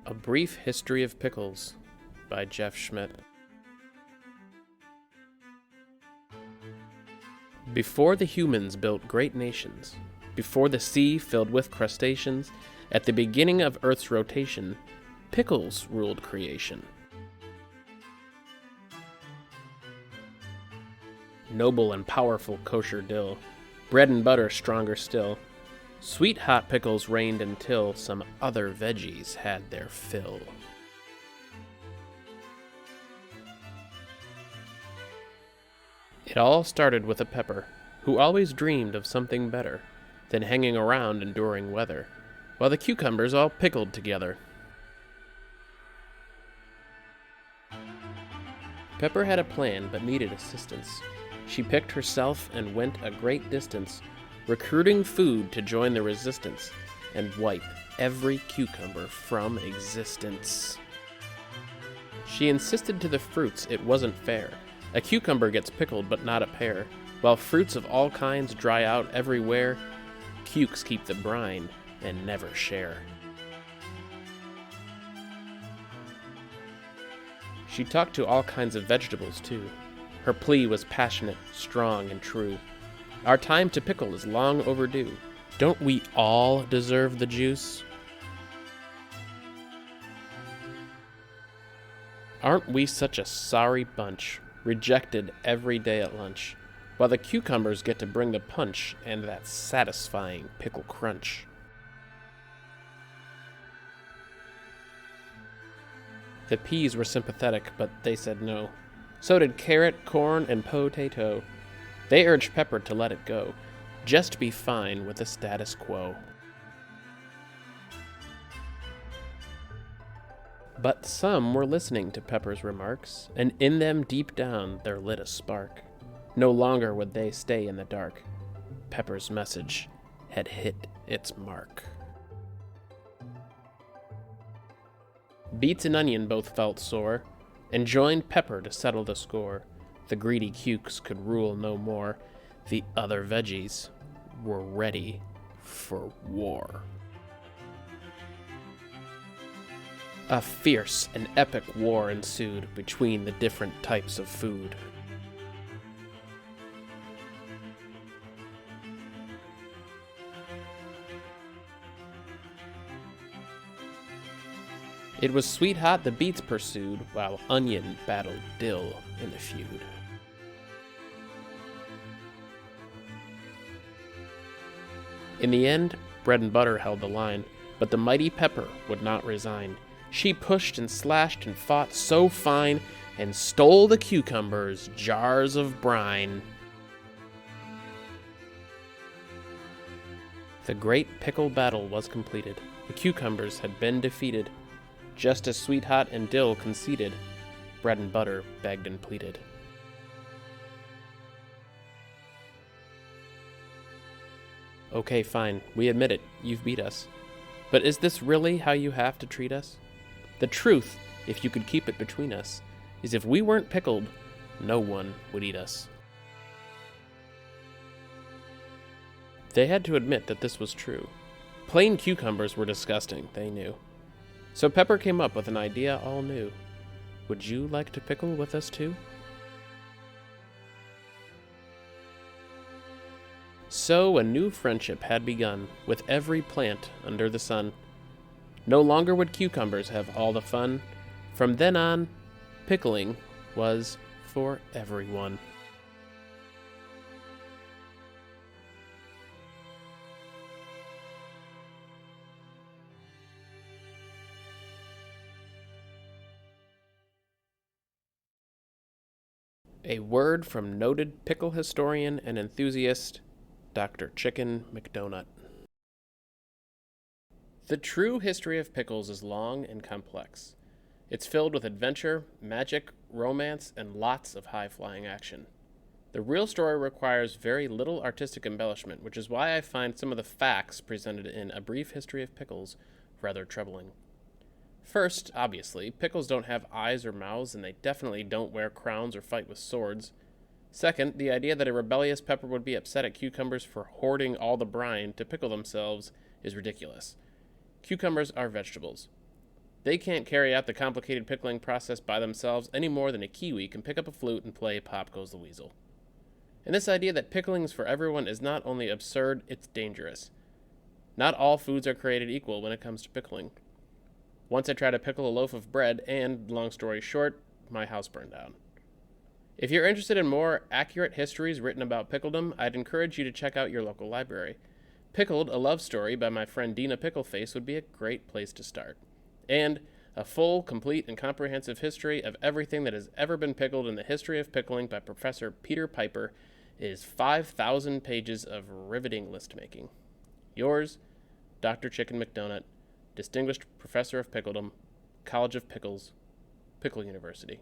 A Brief History of Pickles by Jeff Schmidt. Before the humans built great nations, before the sea filled with crustaceans, at the beginning of Earth's rotation, pickles ruled creation. Noble and powerful kosher dill, bread and butter stronger still, sweet hot pickles reigned until some other veggies had their fill. It all started with a pepper, who always dreamed of something better than hanging around enduring weather, while the cucumbers all pickled together. Pepper had a plan but needed assistance. She picked herself and went a great distance, recruiting food to join the resistance and wipe every cucumber from existence. She insisted to the fruits it wasn't fair. A cucumber gets pickled but not a pear, while fruits of all kinds dry out everywhere. Cukes keep the brine and never share. She talked to all kinds of vegetables too. Her plea was passionate, strong, and true. Our time to pickle is long overdue. Don't we all deserve the juice? Aren't we such a sorry bunch, rejected every day at lunch, while the cucumbers get to bring the punch and that satisfying pickle crunch? The peas were sympathetic, but they said no. So did carrot, corn, and potato. They urged Pepper to let it go, just be fine with the status quo. But some were listening to Pepper's remarks, and in them deep down there lit a spark. No longer would they stay in the dark. Pepper's message had hit its mark. Beets and onion both felt sore, and joined Pepper to settle the score. The greedy cukes could rule no more. The other veggies were ready for war. A fierce and epic war ensued between the different types of food. It was sweet hot the beets pursued, while onion battled dill in the feud. In the end, bread and butter held the line, but the mighty Pepper would not resign. She pushed and slashed and fought so fine, and stole the cucumbers' jars of brine. The great pickle battle was completed. The cucumbers had been defeated. Just as Sweet Hot and Dill conceded, bread and butter begged and pleaded. Okay, fine, we admit it, you've beat us. But is this really how you have to treat us? The truth, if you could keep it between us, is if we weren't pickled, no one would eat us. They had to admit that this was true. Plain cucumbers were disgusting, they knew. So Pepper came up with an idea all new. Would you like to pickle with us too? So a new friendship had begun with every plant under the sun. No longer would cucumbers have all the fun. From then on, pickling was for everyone. A word from noted pickle historian and enthusiast, Dr. Chicken McDonut. The true history of pickles is long and complex. It's filled with adventure, magic, romance, and lots of high-flying action. The real story requires very little artistic embellishment, which is why I find some of the facts presented in A Brief History of Pickles rather troubling. First, obviously, pickles don't have eyes or mouths, and they definitely don't wear crowns or fight with swords. Second, the idea that a rebellious pepper would be upset at cucumbers for hoarding all the brine to pickle themselves is ridiculous. Cucumbers are vegetables. They can't carry out the complicated pickling process by themselves any more than a kiwi can pick up a flute and play Pop Goes the Weasel. And this idea that pickling is for everyone is not only absurd, it's dangerous. Not all foods are created equal when it comes to pickling. Once I tried to pickle a loaf of bread, and, long story short, my house burned down. If you're interested in more accurate histories written about pickledom, I'd encourage you to check out your local library. Pickled, a Love Story by my friend Dina Pickleface would be a great place to start. And a full, complete, and comprehensive history of everything that has ever been pickled in the history of pickling by Professor Peter Piper is 5,000 pages of riveting list-making. Yours, Dr. Chicken McDonut, Distinguished Professor of Pickledom, College of Pickles, Pickle University.